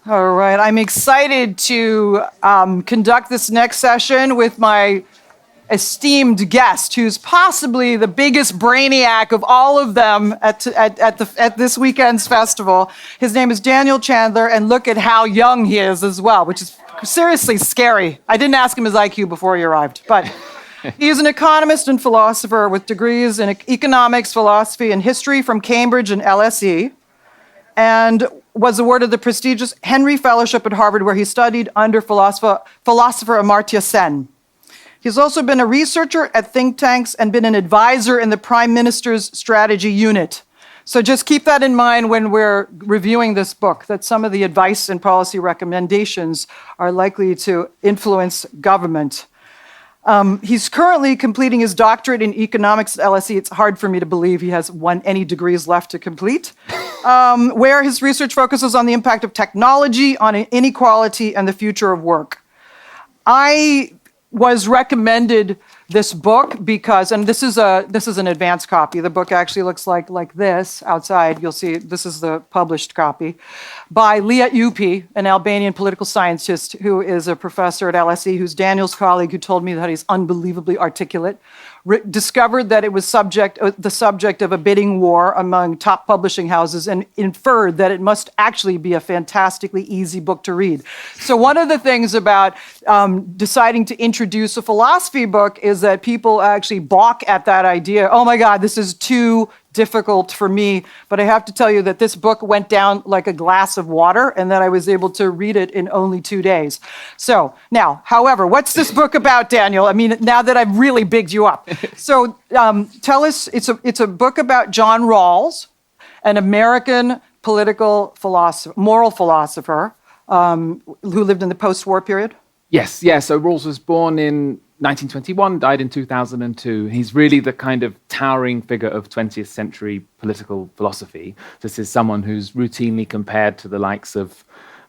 All right, I'm excited to conduct this next session with my esteemed guest, who's possibly the biggest brainiac of all of them at this weekend's festival. His name is Daniel Chandler, and look at how young he is as well, which is seriously scary. I didn't ask him his IQ before he arrived, but he is an economist and philosopher with degrees in economics, philosophy, and history from Cambridge and LSE, and was awarded the prestigious Henry Fellowship at Harvard, where he studied under philosopher Amartya Sen. He's also been a researcher at think tanks and been an advisor in the Prime Minister's strategy unit. So just keep that in mind when we're reviewing this book, that some of the advice and policy recommendations are likely to influence government. He's currently completing his doctorate in economics at LSE. It's hard for me to believe he has any degrees left to complete, where his research focuses on the impact of technology on inequality and the future of work. I was recommended this book because, and this is an advanced copy. The book actually looks like this outside. You'll see this is the published copy by Leah Yupi, an Albanian political scientist who is a professor at LSE, who's Daniel's colleague, who told me that he's unbelievably articulate. Discovered that it was the subject of a bidding war among top publishing houses, and inferred that it must actually be a fantastically easy book to read. So one of the things about deciding to introduce a philosophy book is that people actually balk at that idea. Oh my God, this is too difficult for me. But I have to tell you that this book went down like a glass of water, and that I was able to read it in only 2 days. So now, however, what's this book about, Daniel? I mean, now that I've really bigged you up. So tell us, it's a book about John Rawls, an American political philosopher, moral philosopher, who lived in the post-war period? Yes. So Rawls was born in 1921, died in 2002. He's really the kind of towering figure of 20th century political philosophy. This is someone who's routinely compared to the likes of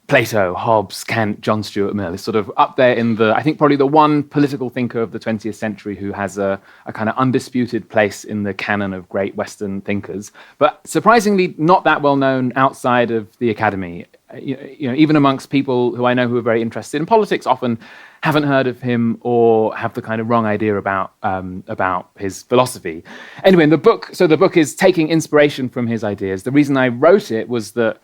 Plato, Hobbes, Kant, John Stuart Mill. Is sort of up there in I think probably the one political thinker of the 20th century who has a kind of undisputed place in the canon of great Western thinkers, but surprisingly not that well known outside of the academy. Even amongst people who I know who are very interested in politics, often haven't heard of him or have the kind of wrong idea about his philosophy. Anyway, the book is taking inspiration from his ideas. The reason I wrote it was that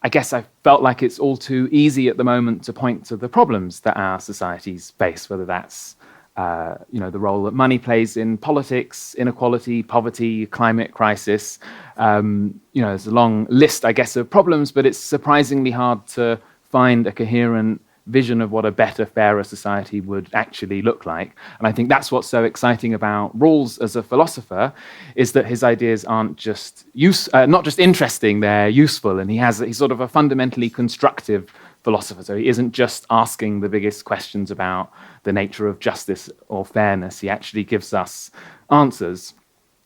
I guess I felt like it's all too easy at the moment to point to the problems that our societies face, whether that's the role that money plays in politics, inequality, poverty, climate crisis. There's a long list, I guess, of problems, but it's surprisingly hard to find a coherent vision of what a better, fairer society would actually look like. And I think that's what's so exciting about Rawls as a philosopher, is that his ideas aren't just not just interesting, they're useful. And he's sort of a fundamentally constructive philosopher. So he isn't just asking the biggest questions about the nature of justice or fairness. He actually gives us answers.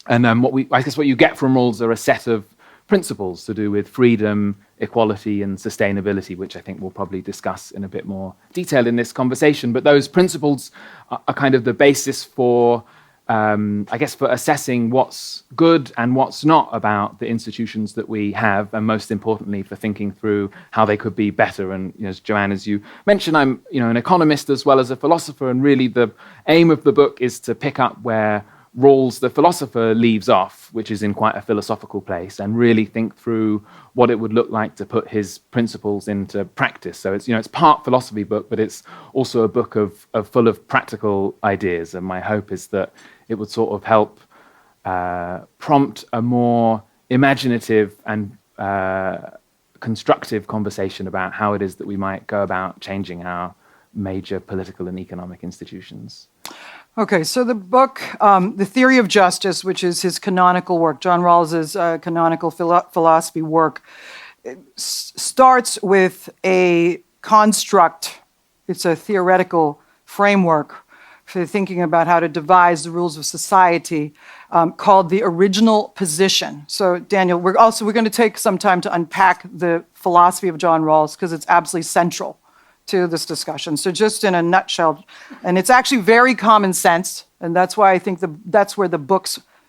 And what you get from Rawls are a set of principles to do with freedom, equality, and sustainability, which I think we'll probably discuss in a bit more detail in this conversation. But those principles are kind of the basis for, for assessing what's good and what's not about the institutions that we have, and most importantly, for thinking through how they could be better. And as Joanne, as you mentioned, I'm an economist as well as a philosopher, and really the aim of the book is to pick up where Rawls, the philosopher, leaves off, which is in quite a philosophical place, and really think through what it would look like to put his principles into practice. So it's part philosophy book, but it's also a book of full of practical ideas. And my hope is that it would sort of help prompt a more imaginative and constructive conversation about how it is that we might go about changing our major political and economic institutions. Okay, so the book, The Theory of Justice, which is his canonical work, John Rawls's canonical philosophy work, starts with a construct. It's a theoretical framework for thinking about how to devise the rules of society, called the original position. So, Daniel, we're going to take some time to unpack the philosophy of John Rawls, because it's absolutely central to this discussion. So just in a nutshell, and it's actually very common sense, and that's why I think that's where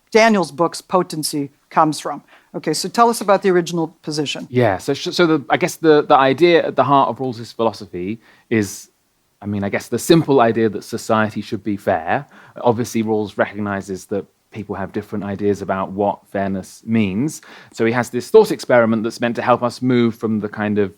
Daniel's book's potency comes from. Okay, so tell us about the original position. Yeah, I guess the idea at the heart of Rawls's philosophy is, I mean, I guess the simple idea that society should be fair. Obviously, Rawls recognizes that people have different ideas about what fairness means. So he has this thought experiment that's meant to help us move from the kind of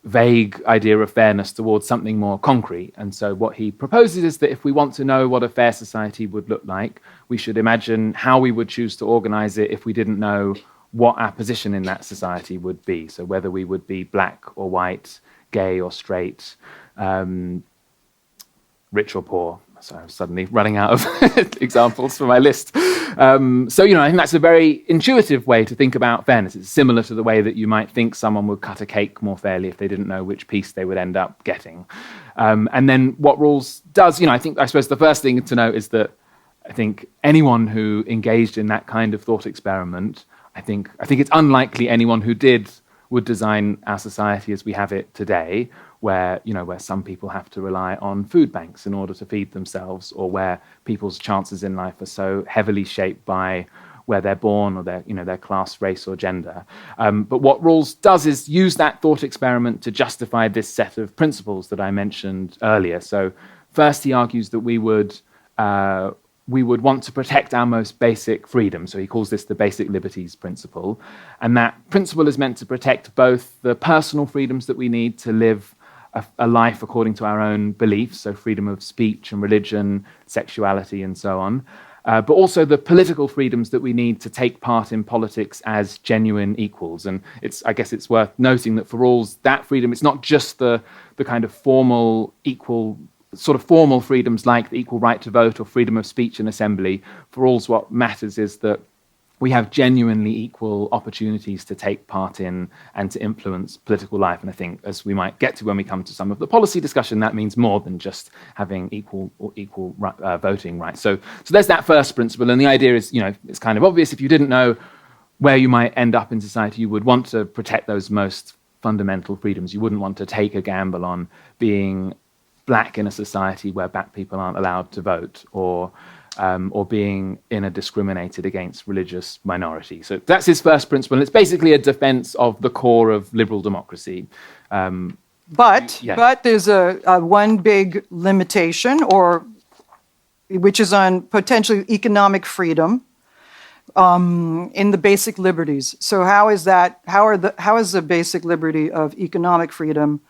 vague idea of fairness towards something more concrete. And so what he proposes is that if we want to know what a fair society would look like, we should imagine how we would choose to organize it if we didn't know what our position in that society would be. So whether we would be black or white, gay or straight, rich or poor. So I'm suddenly running out of examples for my list. I think that's a very intuitive way to think about fairness. It's similar to the way that you might think someone would cut a cake more fairly if they didn't know which piece they would end up getting. And then what Rawls does, I suppose the first thing to note is that I think anyone who engaged in that kind of thought experiment, I think it's unlikely anyone who would design our society as we have it today, where some people have to rely on food banks in order to feed themselves, or where people's chances in life are so heavily shaped by where they're born or their class, race, or gender. But what Rawls does is use that thought experiment to justify this set of principles that I mentioned earlier. So first, he argues that we would want to protect our most basic freedom. So he calls this the basic liberties principle. And that principle is meant to protect both the personal freedoms that we need to live a life according to our own beliefs, so freedom of speech and religion, sexuality, and so on, but also the political freedoms that we need to take part in politics as genuine equals. And I guess it's worth noting that for Rawls, that freedom, it's not just the kind of formal freedoms like the equal right to vote or freedom of speech and assembly. For Rawls, what matters is that we have genuinely equal opportunities to take part in and to influence political life. And I think, as we might get to when we come to some of the policy discussion, that means more than just having equal voting rights. So there's that first principle. And the idea is, it's kind of obvious. If you didn't know where you might end up in society, you would want to protect those most fundamental freedoms. You wouldn't want to take a gamble on being black in a society where black people aren't allowed to vote, or being in a discriminated against religious minority. So that's his first principle. And it's basically a defense of the core of liberal democracy. But there's a one big limitation, which is on potentially economic freedom in the basic liberties. So how is the basic liberty of economic freedom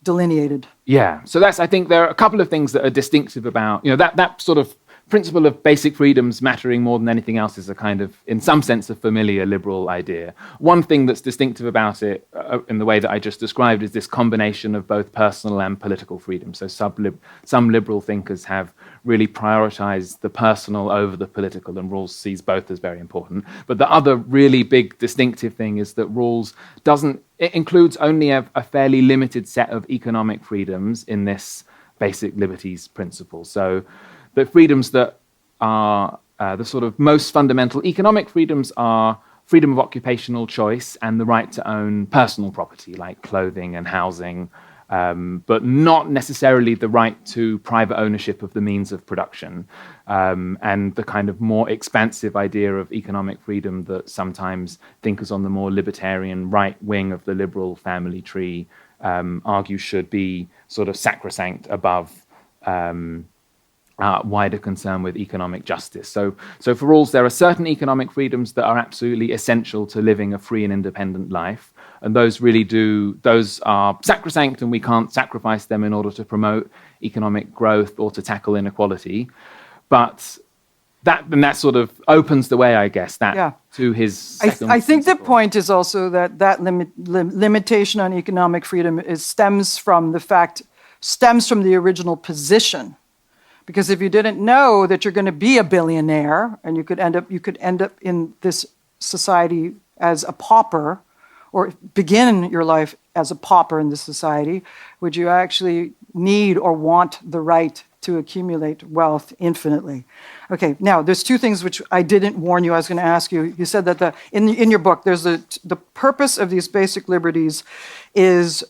delineated? Yeah, so I think there are a couple of things that are distinctive about, that sort of principle of basic freedoms mattering more than anything else is a kind of, in some sense, a familiar liberal idea. One thing that's distinctive about it, in the way that I just described, is this combination of both personal and political freedom. So some liberal thinkers have really prioritized the personal over the political, and Rawls sees both as very important. But the other really big distinctive thing is that Rawls it includes only a fairly limited set of economic freedoms in this basic liberties principle. So the freedoms that are the sort of most fundamental economic freedoms are freedom of occupational choice and the right to own personal property, like clothing and housing, but not necessarily the right to private ownership of the means of production. And the kind of more expansive idea of economic freedom that sometimes thinkers on the more libertarian right wing of the liberal family tree argue should be sort of sacrosanct above wider concern with economic justice. So for Rawls, there are certain economic freedoms that are absolutely essential to living a free and independent life. And those are sacrosanct, and we can't sacrifice them in order to promote economic growth or to tackle inequality. But that sort of opens the way, I guess, to his second I think principle. the point is also that limitation on economic freedom stems from the original position. Because if you didn't know that you're going to be a billionaire and you could end up in this society as a pauper, or begin your life as a pauper in this society, would you actually need or want the right to accumulate wealth infinitely? Okay, now there's two things which I didn't warn you I was going to ask you. You said that in your book, there's the purpose of these basic liberties is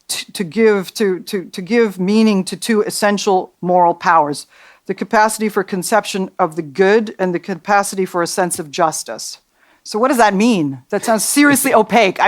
to give meaning to two essential moral powers: the capacity for conception of the good, and the capacity for a sense of justice. So what does that mean? That sounds seriously opaque.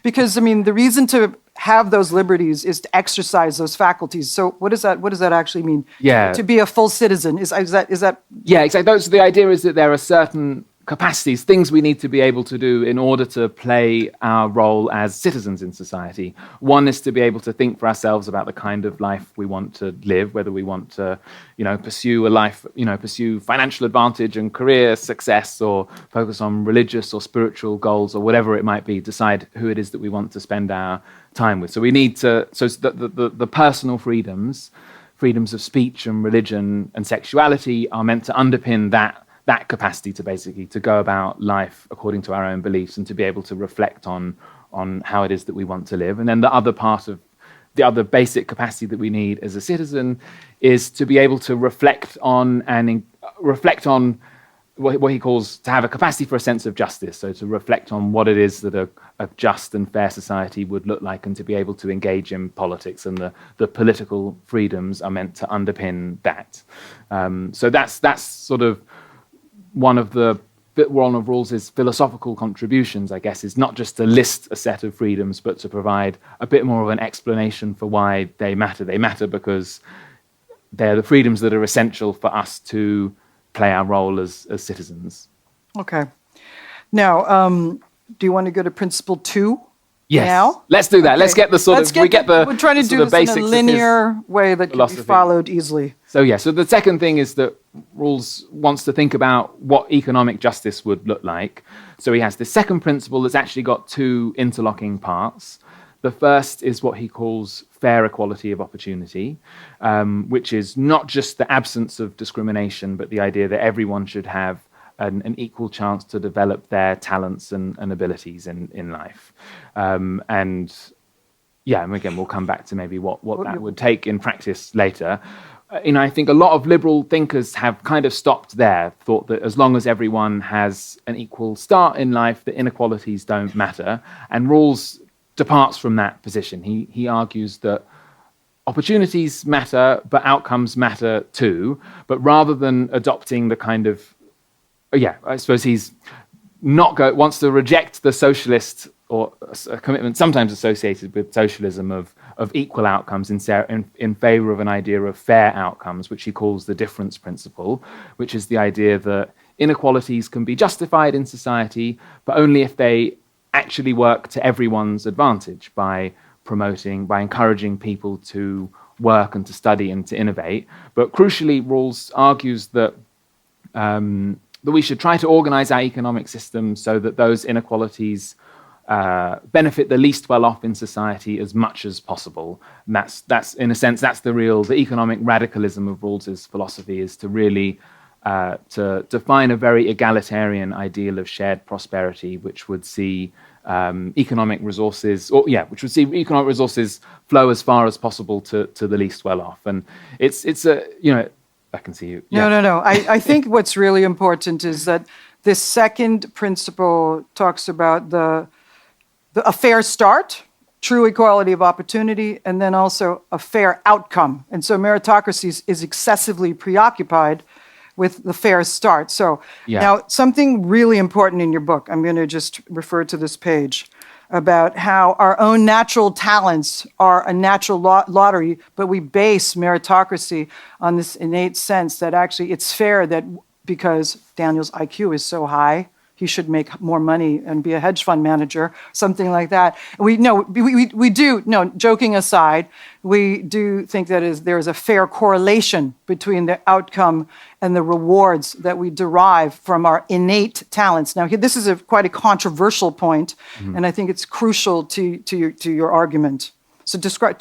Because the reason to have those liberties is to exercise those faculties. So what does that actually mean? Yeah. To be a full citizen is that? Yeah, exactly. The idea is that there are certain capacities, things we need to be able to do in order to play our role as citizens in society. One is to be able to think for ourselves about the kind of life we want to live, whether we want to, pursue a life, pursue financial advantage and career success, or focus on religious or spiritual goals, or whatever it might be, decide who it is that we want to spend our time with. So we need to, the personal freedoms of speech and religion and sexuality are meant to underpin that capacity to basically to go about life according to our own beliefs and to be able to reflect on how it is that we want to live. And then the other basic capacity that we need as a citizen is to be able to reflect on what he calls to have a capacity for a sense of justice. So to reflect on what it is that a just and fair society would look like, and to be able to engage in politics, and the political freedoms are meant to underpin that. So that's sort of one of Rawls's philosophical contributions, I guess, is not just to list a set of freedoms, but to provide a bit more of an explanation for why they matter. They matter because they're the freedoms that are essential for us to play our role as citizens. Okay. Now, do you want to go to principle 2? Yes. Now? Let's do that. Okay. Let's get the we're trying to do this in a linear way that can be followed easily. So the second thing is that Rawls wants to think about what economic justice would look like. So he has this second principle that's actually got two interlocking parts. The first is what he calls fair equality of opportunity, which is not just the absence of discrimination, but the idea that everyone should have an equal chance to develop their talents and abilities in life. And again, we'll come back to maybe what that would take in practice later. I think a lot of liberal thinkers have kind of stopped there, thought that as long as everyone has an equal start in life, the inequalities don't matter. And Rawls departs from that position. He argues that opportunities matter, but outcomes matter too. But rather than adopting the kind of, I suppose he's wants to reject the socialist or a commitment sometimes associated with socialism of equal outcomes in favor of an idea of fair outcomes, which he calls the difference principle, which is the idea that inequalities can be justified in society, but only if they actually work to everyone's advantage by encouraging people to work and to study and to innovate. But crucially, Rawls argues that we should try to organize our economic system so that those inequalities benefit the least well-off in society as much as possible. And that's in a sense, that's the economic radicalism of Rawls's philosophy, is to really to define a very egalitarian ideal of shared prosperity, which would see economic resources flow as far as possible to the least well-off. And it's I can see you. Yeah. No. I think what's really important is that this second principle talks about a fair start, true equality of opportunity, and then also a fair outcome. And so meritocracy is excessively preoccupied with the fair start. So now something really important in your book, I'm going to just refer to this page, about how our own natural talents are a natural lottery, but we base meritocracy on this innate sense that actually it's fair that because Daniel's IQ is so high, he should make more money and be a hedge fund manager, something like that. We do, joking aside, we do think that there is a fair correlation between the outcome and the rewards that we derive from our innate talents. Now, this is quite a controversial point, and I think it's crucial to your argument. So talk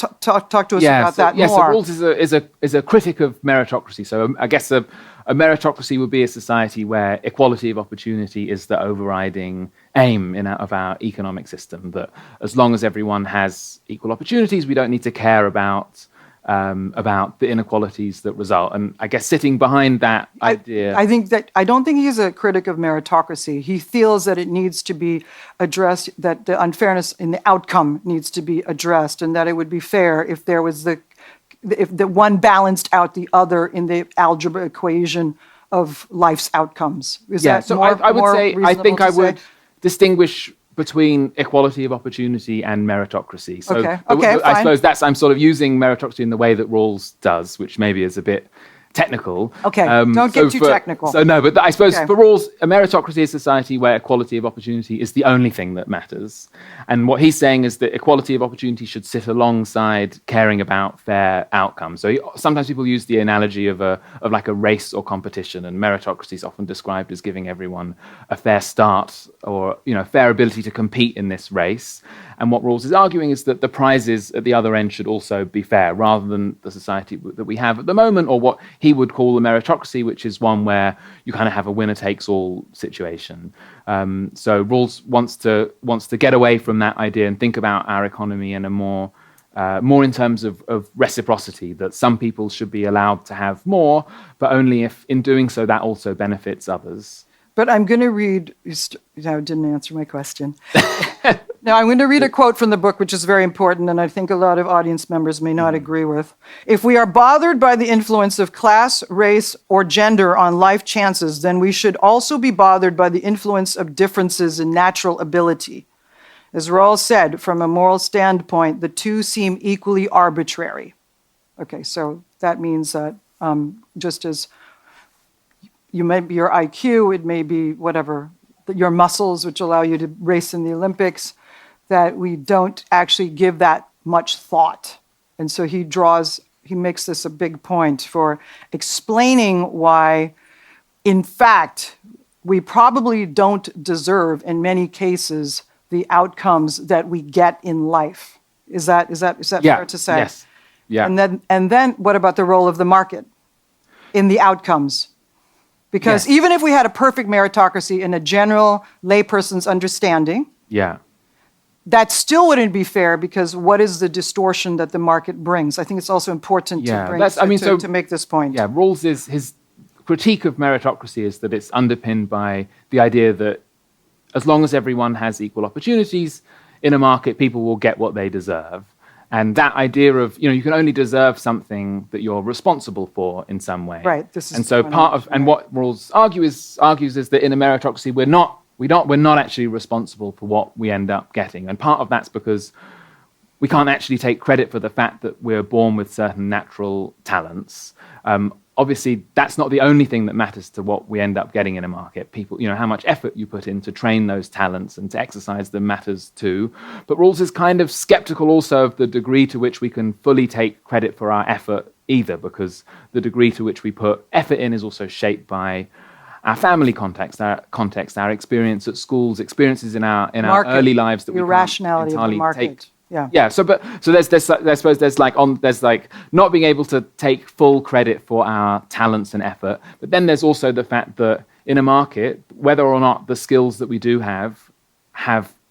to us about that more. So Rawls is a critic of meritocracy. So I guess a meritocracy would be a society where equality of opportunity is the overriding aim of our economic system. That as long as everyone has equal opportunities, we don't need to care about the inequalities that result. And I guess sitting behind that idea, I don't think he's a critic of meritocracy. He feels that it needs to be addressed, that the unfairness in the outcome needs to be addressed, and that it would be fair if there was the if the one balanced out the other in the algebra equation of life's outcomes. Is that so more, I would more say, I reasonable think to I would say? distinguish between equality of opportunity and meritocracy. So Okay, I fine. suppose I'm sort of using meritocracy in the way that Rawls does, which maybe is a bit technical. Okay, don't get too technical. So no, but I suppose Okay. for Rawls, a meritocracy is a society where equality of opportunity is the only thing that matters. And what he's saying is that equality of opportunity should sit alongside caring about fair outcomes. So sometimes people use the analogy of like a race or competition, and meritocracy is often described as giving everyone a fair start or fair ability to compete in this race. And what Rawls is arguing is that the prizes at the other end should also be fair, rather than the society that we have at the moment, or what he would call a meritocracy, which is one where you kind of have a winner-takes-all situation. So Rawls wants to get away from that idea and think about our economy in a more in terms of reciprocity, that some people should be allowed to have more, but only if in doing so that also benefits others. But I'm going to read, didn't answer my question. Now, I'm going to read a quote from the book, which is very important, and I think a lot of audience members may not agree with. If we are bothered by the influence of class, race, or gender on life chances, then we should also be bothered by the influence of differences in natural ability. As Rawls said, from a moral standpoint, the two seem equally arbitrary. Okay, so that means that just as you may be your IQ, it may be whatever, your muscles, which allow you to race in the Olympics, that we don't actually give that much thought. And so he makes this a big point for explaining why, in fact, we probably don't deserve, in many cases, the outcomes that we get in life. Is that fair to say? Yes. Yeah. And then what about the role of the market in the outcomes? Because Yes. even if we had a perfect meritocracy in a general layperson's understanding, Yeah. that still wouldn't be fair, because what is the distortion that the market brings? I think it's also important to make this point. Yeah, Rawls his critique of meritocracy is that it's underpinned by the idea that as long as everyone has equal opportunities in a market, people will get what they deserve. And that idea of, you can only deserve something that you're responsible for in some way. Right. And so what Rawls argues is that in a meritocracy, we're not actually responsible for what we end up getting. And part of that's because we can't actually take credit for the fact that we're born with certain natural talents. Obviously, that's not the only thing that matters to what we end up getting in a market. People, how much effort you put in to train those talents and to exercise them matters too. But Rawls is kind of skeptical also of the degree to which we can fully take credit for our effort either, because the degree to which we put effort in is also shaped by our family context, our experience at schools, experiences in our early lives that we can't entirely take. Yeah. So I suppose there's not being able to take full credit for our talents and effort, but then there's also the fact that in a market, whether or not the skills that we do have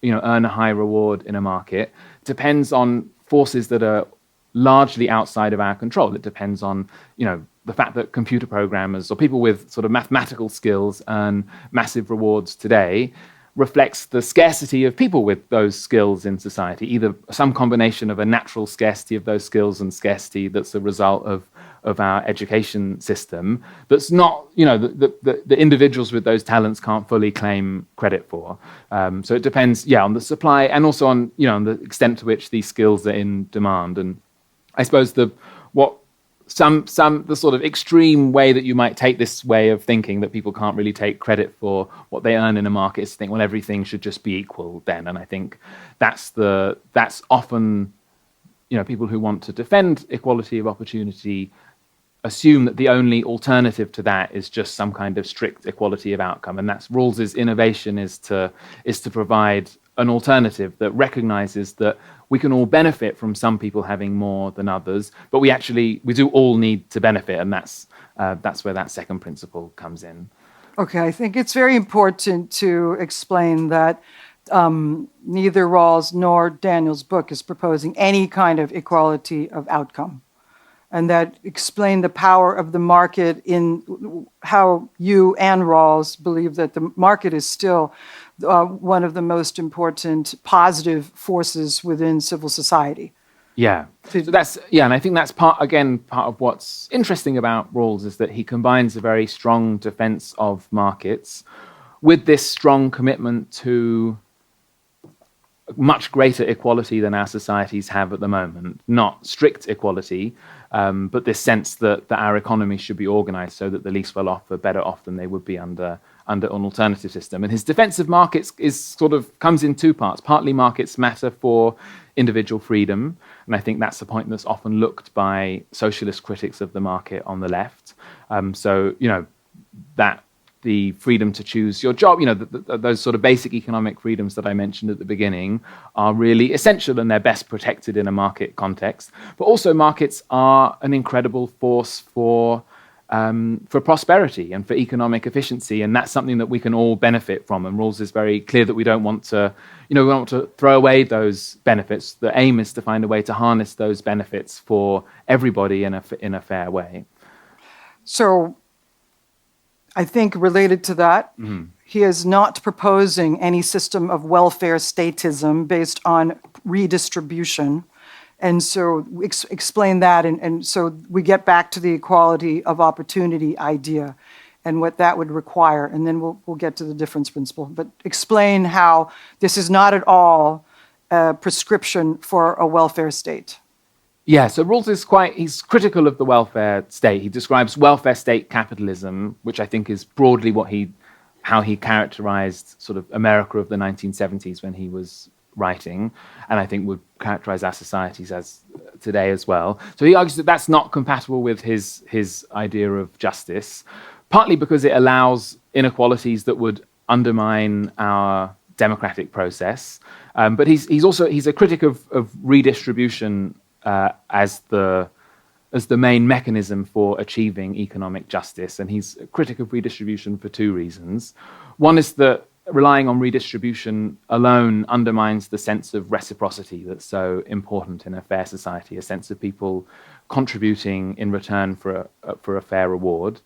earn a high reward in a market, depends on forces that are largely outside of our control. It depends on the fact that computer programmers or people with sort of mathematical skills earn massive rewards today reflects the scarcity of people with those skills in society, either some combination of a natural scarcity of those skills and scarcity that's a result of our education system that's not, the individuals with those talents can't fully claim credit for. So it depends, on the supply and also on, on the extent to which these skills are in demand. And I suppose the sort of extreme way that you might take this way of thinking, that people can't really take credit for what they earn in a market, is to think, well, everything should just be equal then. And I think that's often, people who want to defend equality of opportunity assume that the only alternative to that is just some kind of strict equality of outcome. And that's Rawls's innovation, is to provide an alternative that recognizes that we can all benefit from some people having more than others, but we do all need to benefit, and that's where that second principle comes in. Okay, I think it's very important to explain that neither Rawls nor Daniel's book is proposing any kind of equality of outcome, and that explain the power of the market in how you and Rawls believe that the market is still one of the most important positive forces within civil society. Yeah. So that's and I think that's part of what's interesting about Rawls is that he combines a very strong defense of markets with this strong commitment to much greater equality than our societies have at the moment. Not strict equality, but this sense that our economy should be organized so that the least well off are better off than they would be under an alternative system. And his defense of markets comes in two parts. Partly markets matter for individual freedom, and I think that's the point that's often looked by socialist critics of the market on the left. That the freedom to choose your job, those sort of basic economic freedoms that I mentioned at the beginning are really essential, and they're best protected in a market context. But also markets are an incredible force for prosperity and for economic efficiency, and that's something that we can all benefit from. And Rawls is very clear that we don't want to, throw away those benefits. The aim is to find a way to harness those benefits for everybody in a fair way. So I think related to that, he is not proposing any system of welfare statism based on redistribution. And so explain that. And so we get back to the equality of opportunity idea and what that would require. And then we'll get to the difference principle. But explain how this is not at all a prescription for a welfare state. Yeah, so Rawls he's critical of the welfare state. He describes welfare state capitalism, which I think is broadly how he characterized sort of America of the 1970s when he was writing, and I think would characterize our societies as today as well. So he argues that that's not compatible with his idea of justice, partly because it allows inequalities that would undermine our democratic process. But he's a critic of redistribution as the main mechanism for achieving economic justice, and he's a critic of redistribution for two reasons. One is that relying on redistribution alone undermines the sense of reciprocity that's so important in a fair society, a sense of people contributing in return for a fair reward.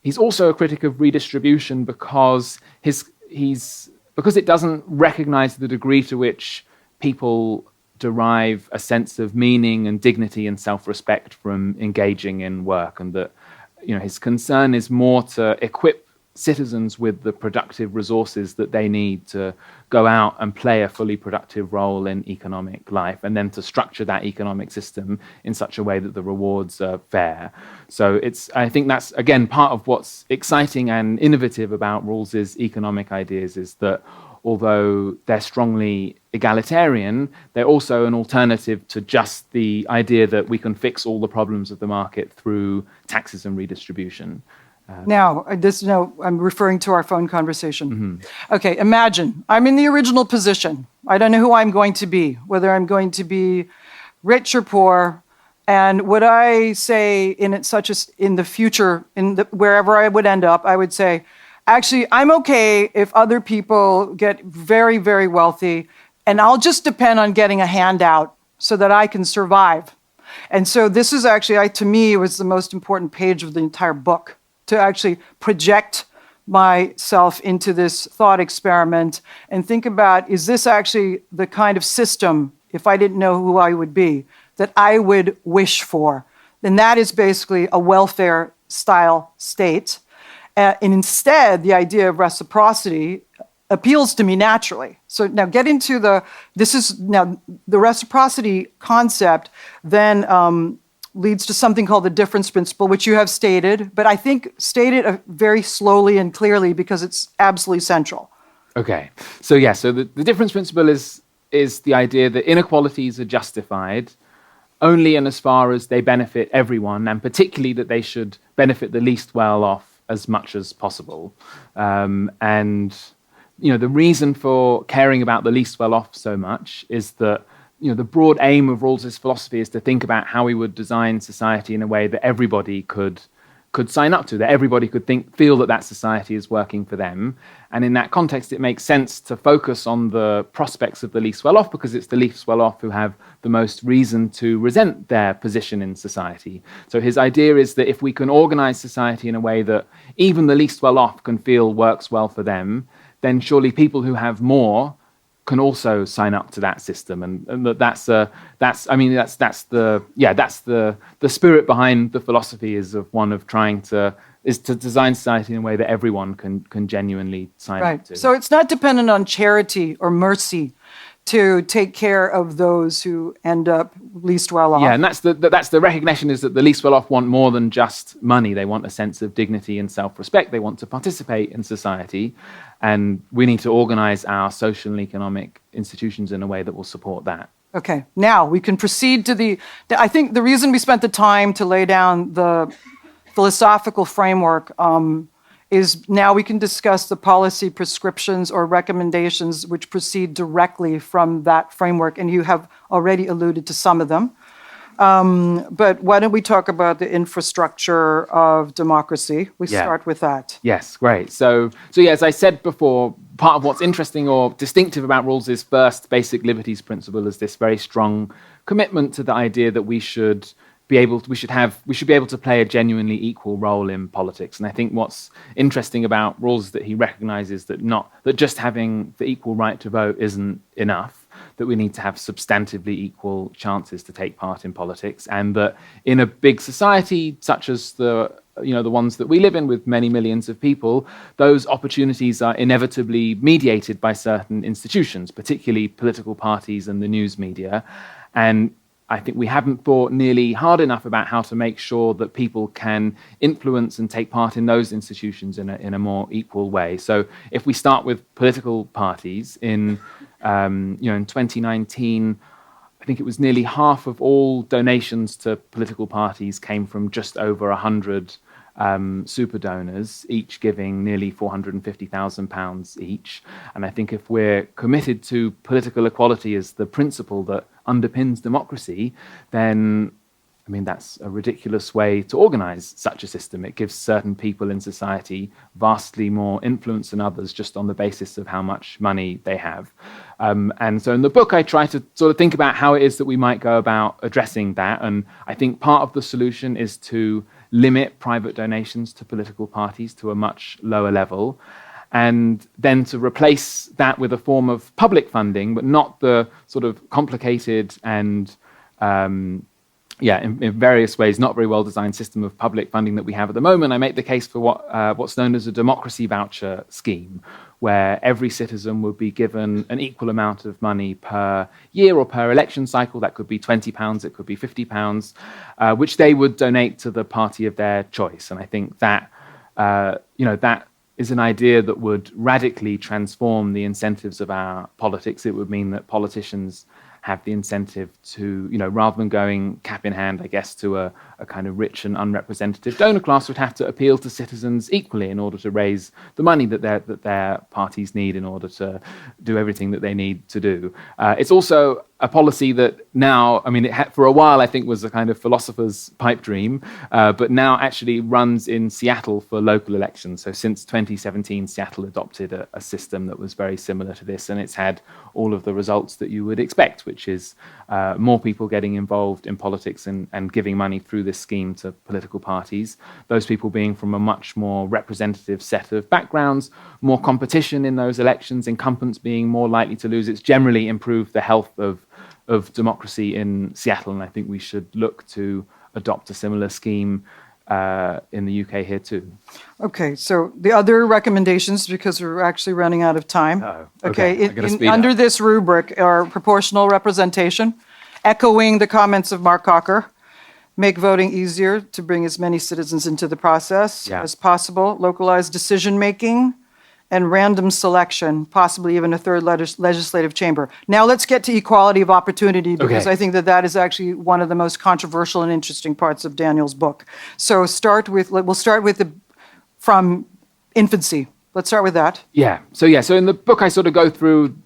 He's also a critic of redistribution because it doesn't recognize the degree to which people derive a sense of meaning and dignity and self-respect from engaging in work, and that his concern is more to equip citizens with the productive resources that they need to go out and play a fully productive role in economic life, and then to structure that economic system in such a way that the rewards are fair. So I think that's, again, part of what's exciting and innovative about Rawls's economic ideas, is that although they're strongly egalitarian, they're also an alternative to just the idea that we can fix all the problems of the market through taxes and redistribution. Now, I'm referring to our phone conversation. Okay, imagine I'm in the original position. I don't know who I'm going to be, whether I'm going to be rich or poor. And would I say in the future, wherever I would end up, I would say, actually, I'm okay if other people get very, very wealthy, and I'll just depend on getting a handout so that I can survive. And so this is actually, to me, was the most important page of the entire book, to actually project myself into this thought experiment and think about, is this actually the kind of system, if I didn't know who I would be, that I would wish for? Then that is basically a welfare-style state. And instead, the idea of reciprocity appeals to me naturally. So now get into the reciprocity concept then leads to something called the difference principle, which you have stated, but I think stated very slowly and clearly because it's absolutely central. Okay. So the difference principle is the idea that inequalities are justified only in as far as they benefit everyone, and particularly that they should benefit the least well off as much as possible. And the reason for caring about the least well off so much is that the broad aim of Rawls's philosophy is to think about how we would design society in a way that everybody could sign up to, that everybody could feel that society is working for them. And in that context, it makes sense to focus on the prospects of the least well-off, because it's the least well-off who have the most reason to resent their position in society. So his idea is that if we can organize society in a way that even the least well-off can feel works well for them, then surely people who have more can also sign up to that system, and that's the spirit behind the philosophy is to design society in a way that everyone can genuinely sign up to. So it's not dependent on charity or mercy to take care of those who end up least well off. Yeah, and that's the recognition is that the least well off want more than just money. They want a sense of dignity and self-respect. They want to participate in society, and we need to organize our social and economic institutions in a way that will support that. Okay, now we can proceed to I think the reason we spent the time to lay down the philosophical framework is now we can discuss the policy prescriptions or recommendations which proceed directly from that framework, and you have already alluded to some of them. But why don't we talk about the infrastructure of democracy? We start with that. Yes, great. So yeah, as I said before, part of what's interesting or distinctive about Rawls' first basic liberties principle is this very strong commitment to the idea that we should be able to play a genuinely equal role in politics. And I think what's interesting about Rawls is that he recognizes that just having the equal right to vote isn't enough, that we need to have substantively equal chances to take part in politics, and that in a big society such as the ones that we live in with many millions of people, those opportunities are inevitably mediated by certain institutions, particularly political parties and the news media. And I think we haven't thought nearly hard enough about how to make sure that people can influence and take part in those institutions in a more equal way. So if we start with political parties, in 2019, I think it was nearly half of all donations to political parties came from just over 100 super donors, each giving nearly £450,000 each. And I think if we're committed to political equality as the principle that underpins democracy, then that's a ridiculous way to organize such a system. It gives certain people in society vastly more influence than others just on the basis of how much money they have. And so in the book, I try to sort of think about how it is that we might go about addressing that. And I think part of the solution is to limit private donations to political parties to a much lower level, and then to replace that with a form of public funding, but not the sort of complicated and in various ways not very well designed system of public funding that we have at the moment. I make the case for what's known as a democracy voucher scheme, where every citizen would be given an equal amount of money per year or per election cycle. That could be £20, it could be £50, which they would donate to the party of their choice. And I think that that is an idea that would radically transform the incentives of our politics. It would mean that politicians have the incentive to, rather than going cap in hand, I guess, to a kind of rich and unrepresentative donor class, would have to appeal to citizens equally in order to raise the money that their parties need in order to do everything that they need to do. It's also a policy that now, for a while I think was a kind of philosopher's pipe dream, but now actually runs in Seattle for local elections. So since 2017, Seattle adopted a system that was very similar to this, and it's had all of the results that you would expect, which is more people getting involved in politics and giving money through this scheme to political parties, those people being from a much more representative set of backgrounds, more competition in those elections, incumbents being more likely to lose. It's generally improved the health of democracy in Seattle, and I think we should look to adopt a similar scheme in the UK here too. Okay, so the other recommendations, because we're actually running out of time. Under this rubric are proportional representation, echoing the comments of Mark Cocker, make voting easier to bring as many citizens into the process as possible, localized decision-making, and random selection, possibly even a third legislative chamber. Now let's get to equality of opportunity, because I think that is actually one of the most controversial and interesting parts of Daniel's book. So we'll start with from infancy. Let's start with that. So in the book I sort of go through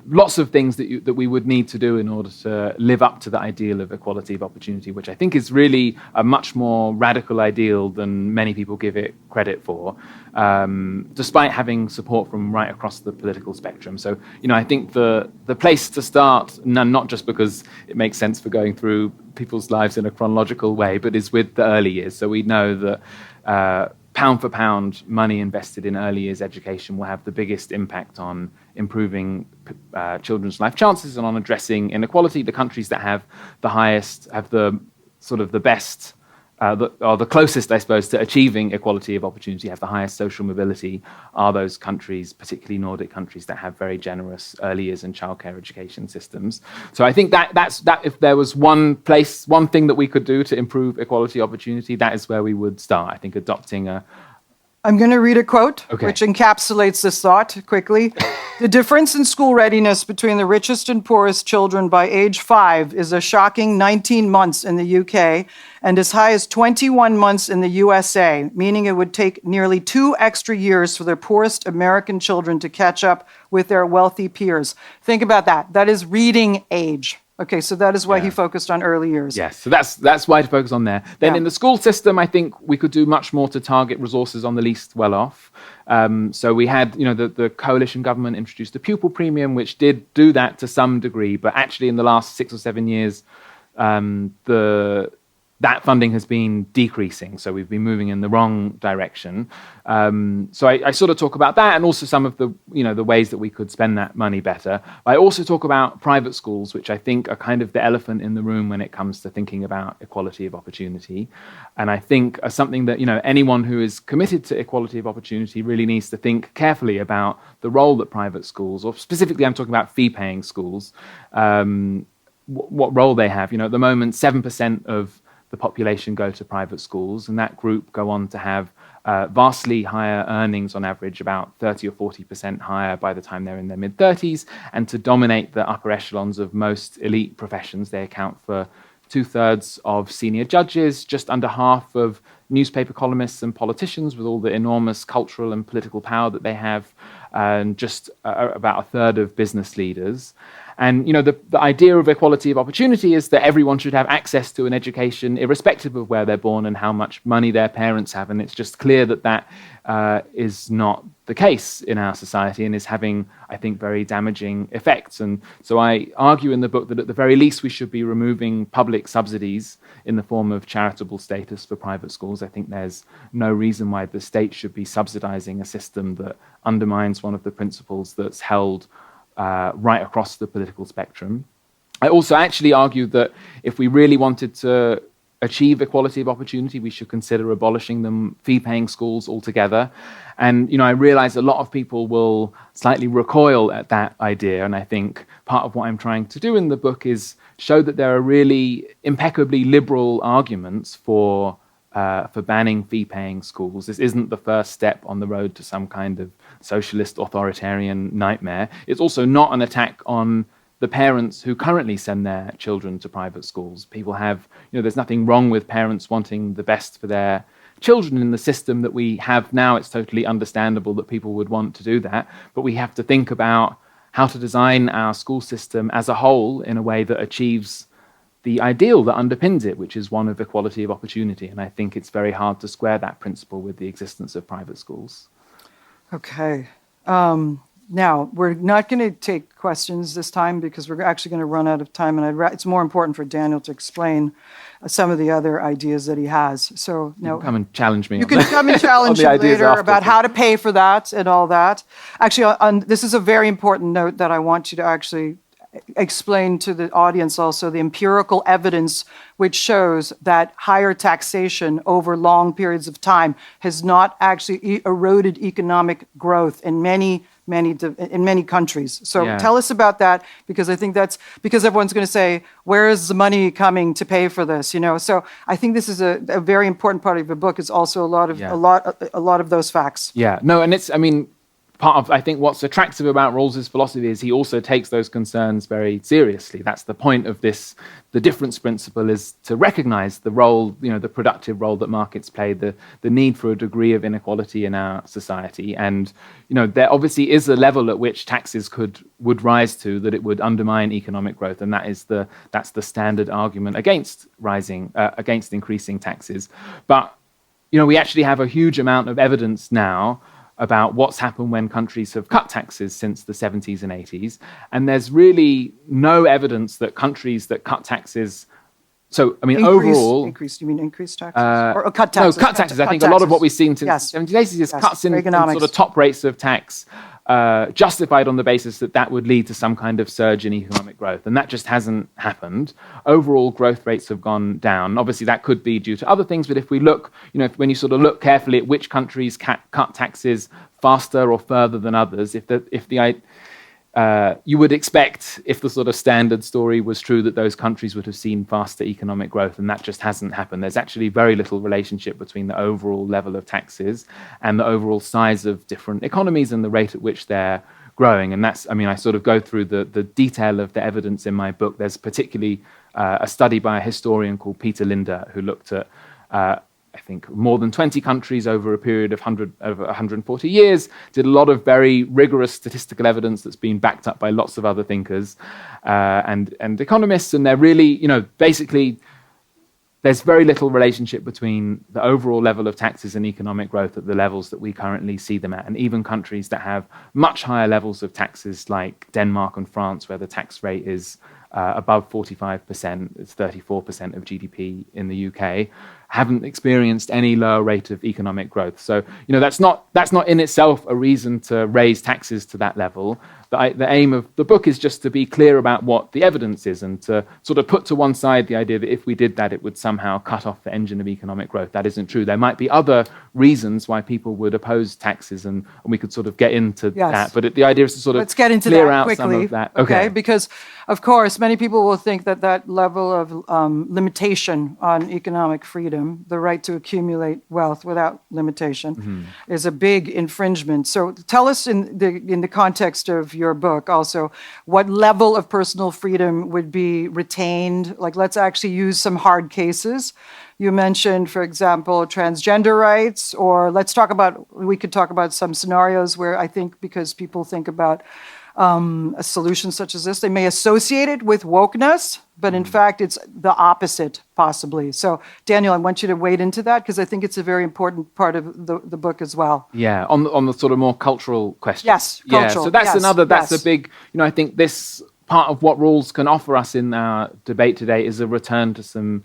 lots of things that we would need to do in order to live up to the ideal of equality of opportunity, which I think is really a much more radical ideal than many people give it credit for, despite having support from right across the political spectrum. So, I think the place to start, not just because it makes sense for going through people's lives in a chronological way, but is with the early years. So we know that pound for pound, money invested in early years education will have the biggest impact on improving children's life chances and on addressing inequality. The countries that have the highest, have the sort of the best, or the closest, I suppose, to achieving equality of opportunity, have the highest social mobility, are those countries, particularly Nordic countries, that have very generous early years and childcare education systems. So I think that's if there was one thing that we could do to improve equality opportunity, that is where we would start. I think adopting I'm going to read a quote, Okay. which encapsulates this thought quickly. The difference in school readiness between the richest and poorest children by age 5 is a shocking 19 months in the UK and as high as 21 months in the USA, meaning it would take nearly 2 extra years for the poorest American children to catch up with their wealthy peers. Think about that. That is reading age. Okay, so that is why he focused on early years. Yes, so that's why to focus on there. Then in the school system, I think we could do much more to target resources on the least well-off. So we had, the coalition government introduced the pupil premium, which did do that to some degree, but actually in the last 6 or 7 years, that funding has been decreasing. So we've been moving in the wrong direction. So I sort of talk about that, and also some of the, the ways that we could spend that money better. I also talk about private schools, which I think are kind of the elephant in the room when it comes to thinking about equality of opportunity. And I think something that, anyone who is committed to equality of opportunity really needs to think carefully about the role that private schools, or specifically I'm talking about fee-paying schools, what role they have. At the moment, 7% of the population go to private schools, and that group go on to have vastly higher earnings on average, about 30 or 40% higher by the time they're in their mid-30s, and to dominate the upper echelons of most elite professions. They account for 2/3 of senior judges, just under half of newspaper columnists and politicians with all the enormous cultural and political power that they have, and just about 1/3 of business leaders. And the idea of equality of opportunity is that everyone should have access to an education, irrespective of where they're born and how much money their parents have. And it's just clear that is not the case in our society, and is having, I think, very damaging effects. And so I argue in the book that at the very least we should be removing public subsidies in the form of charitable status for private schools. I think there's no reason why the state should be subsidizing a system that undermines one of the principles that's held right across the political spectrum. I also actually argue that if we really wanted to achieve equality of opportunity, we should consider abolishing the fee-paying schools altogether. And, I realize a lot of people will slightly recoil at that idea. And I think part of what I'm trying to do in the book is show that there are really impeccably liberal arguments for banning fee-paying schools. This isn't the first step on the road to some kind of socialist authoritarian nightmare. It's also not an attack on the parents who currently send their children to private schools. People have, there's nothing wrong with parents wanting the best for their children in the system that we have now. It's totally understandable that people would want to do that, but we have to think about how to design our school system as a whole in a way that achieves the ideal that underpins it, which is one of equality of opportunity. And I think it's very hard to square that principle with the existence of private schools. Okay. Now, we're not going to take questions this time because we're actually going to run out of time, and it's more important for Daniel to explain some of the other ideas that he has. So now, come and challenge me. You can come and challenge me later about how to pay for that and all that. Actually, this is a very important note that I want you to actually explain to the audience also, the empirical evidence which shows that higher taxation over long periods of time has not actually eroded economic growth in many countries. So tell us about that, because I think that's because everyone's going to say, where is the money coming to pay for this? So I think this is a very important part of your book. Is also a lot of those facts. Yeah, no, and it's, part of, I think, what's attractive about Rawls's philosophy is he also takes those concerns very seriously. That's the point of this. The difference principle is to recognize the role, the productive role that markets play, the need for a degree of inequality in our society. And, there obviously is a level at which taxes would rise to that it would undermine economic growth. And that's the standard argument against increasing taxes. But, we actually have a huge amount of evidence now about what's happened when countries have cut taxes since the 70s and 80s. And there's really no evidence that countries that cut taxes So, I mean, Increase, overall... increase, you mean increase taxes? Or cut taxes? No, cut taxes. I think a lot of what we've seen since Yes. the 70s is Yes. cuts in sort of top rates of tax, justified on the basis that that would lead to some kind of surge in economic growth. And that just hasn't happened. Overall, growth rates have gone down. Obviously, that could be due to other things. But if we look, when you sort of look carefully at which countries cut taxes faster or further than others, you would expect, if the sort of standard story was true, that those countries would have seen faster economic growth, and that just hasn't happened. There's actually very little relationship between the overall level of taxes and the overall size of different economies and the rate at which they're growing. And that's, I mean, I sort of go through the detail of the evidence in my book. There's particularly a study by a historian called Peter Linder, who looked at I think more than 20 countries over a period of over 140 years, did a lot of very rigorous statistical evidence that's been backed up by lots of other thinkers and economists. And they're really, basically, there's very little relationship between the overall level of taxes and economic growth at the levels that we currently see them at. And even countries that have much higher levels of taxes, like Denmark and France, where the tax rate is above 45%, it's 34% of GDP in the UK, haven't experienced any lower rate of economic growth. So, that's not in itself a reason to raise taxes to that level. The aim of the book is just to be clear about what the evidence is and to sort of put to one side the idea that if we did that, it would somehow cut off the engine of economic growth. That isn't true. There might be other reasons why people would oppose taxes, and we could sort of get into that. But the idea is to sort of clear out some of that. Okay, because, of course, many people will think that level of limitation on economic freedom, the right to accumulate wealth without limitation, is a big infringement. So tell us in the context of your book also, what level of personal freedom would be retained? Like, let's actually use some hard cases. You mentioned, for example, transgender rights, or we could talk about some scenarios where I think, because people think about a solution such as this, they may associate it with wokeness, but in fact, it's the opposite, possibly. So, Daniel, I want you to wade into that, because I think it's a very important part of the book as well. Yeah, on the sort of more cultural question. Yes, cultural. So that's a big, I think this part of what Rawls can offer us in our debate today is a return to some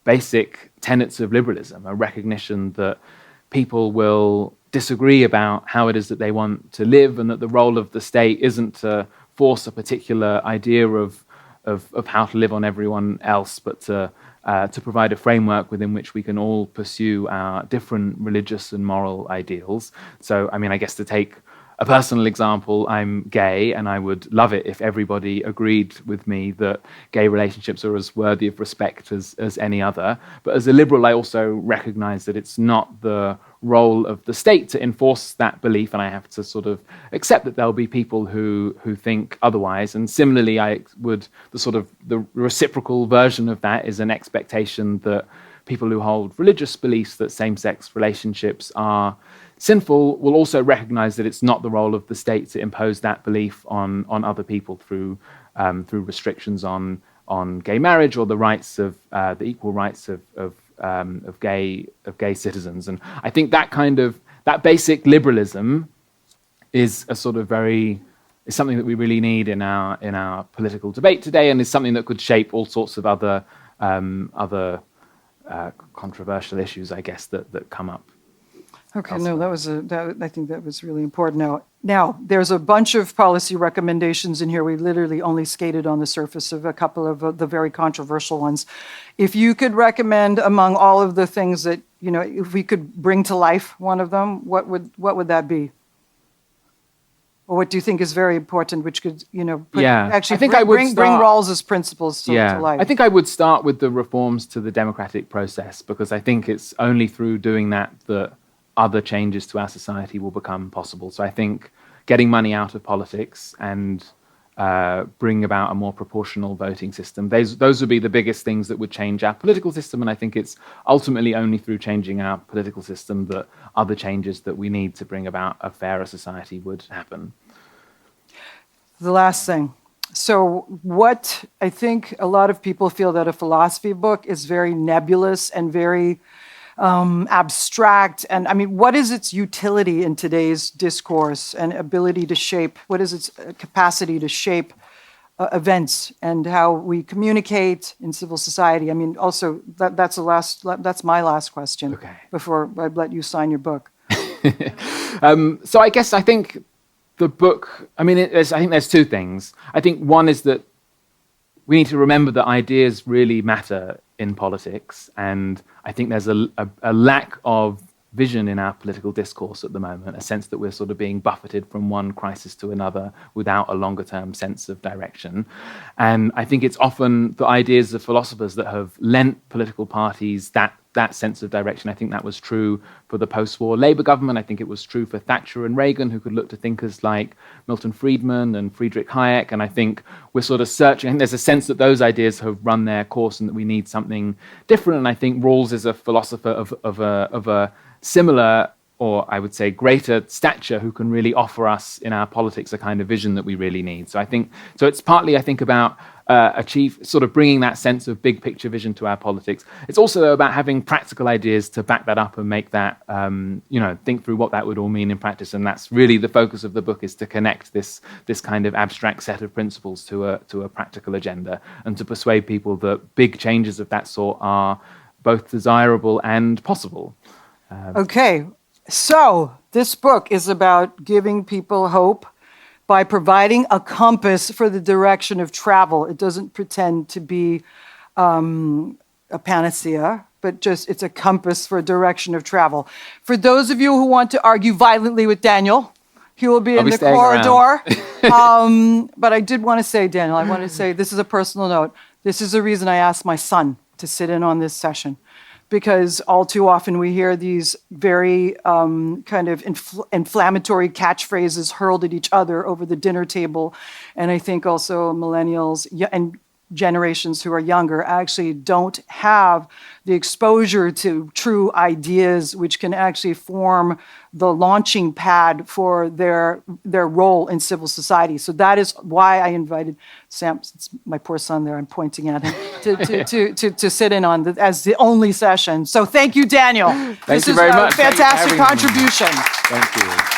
basic tenets of liberalism, a recognition that people will disagree about how it is that they want to live, and that the role of the state isn't to force a particular idea of how to live on everyone else, but to provide a framework within which we can all pursue our different religious and moral ideals. So, I mean, I guess to take a personal example, I'm gay, and I would love it if everybody agreed with me that gay relationships are as worthy of respect as any other. But as a liberal, I also recognize that it's not the role of the state to enforce that belief, and I have to sort of accept that there'll be people who think otherwise. And similarly, the reciprocal version of that is an expectation that people who hold religious beliefs that same-sex relationships are sinful will also recognize that it's not the role of the state to impose that belief on other people through restrictions on gay marriage or the rights of the equal rights of gay citizens. And I think that basic liberalism is a sort of is something that we really need in our political debate today, and is something that could shape all sorts of other controversial issues, I guess, that come up. Okay, I think that was really important. Now, there's a bunch of policy recommendations in here. We literally only skated on the surface of a couple of the very controversial ones. If you could recommend among all of the things that, if we could bring to life one of them, what would that be? Or what do you think is very important, which could, bring Rawls's principles to life? I think I would start with the reforms to the democratic process, because I think it's only through doing that other changes to our society will become possible. So I think getting money out of politics and bring about a more proportional voting system, those would be the biggest things that would change our political system. And I think it's ultimately only through changing our political system that other changes that we need to bring about a fairer society would happen. The last thing. So what I think a lot of people feel that a philosophy book is very nebulous and very abstract. And I mean, what is its utility in today's discourse and ability to shape? What is its capacity to shape events and how we communicate in civil society. I mean, also that's my last question. Okay. Before I let you sign your book. So I think the book, I think there's two things. I think one is that we need to remember that ideas really matter in politics, and I think there's a lack of vision in our political discourse at the moment, a sense that we're sort of being buffeted from one crisis to another without a longer-term sense of direction. And I think it's often the ideas of philosophers that have lent political parties that sense of direction. I think that was true for the post-war Labour government. I think it was true for Thatcher and Reagan, who could look to thinkers like Milton Friedman and Friedrich Hayek. And I think we're sort of searching. I think there's a sense that those ideas have run their course and that we need something different. And I think Rawls is a philosopher of a similar, or I would say greater stature, who can really offer us in our politics a kind of vision that we really need. So I think it's partly, I think, about sort of bringing that sense of big picture vision to our politics. It's also about having practical ideas to back that up and make that, think through what that would all mean in practice. And that's really the focus of the book, is to connect this kind of abstract set of principles to a practical agenda, and to persuade people that big changes of that sort are both desirable and possible. Okay, so this book is about giving people hope by providing a compass for the direction of travel. It doesn't pretend to be a panacea, but just it's a compass for direction of travel. For those of you who want to argue violently with Daniel, he will be in the corridor. But I did want to say, Daniel, I want to say, this is a personal note. This is the reason I asked my son to sit in on this session, because all too often we hear these very kind of inflammatory catchphrases hurled at each other over the dinner table. And I think also millennials and generations who are younger actually don't have the exposure to true ideas which can actually form the launching pad for their role in civil society. So that is why I invited Sam, it's my poor son there, I'm pointing at him, to sit in on as the only session. So thank you, Daniel. Thank you very much. This is a fantastic contribution. Thank you.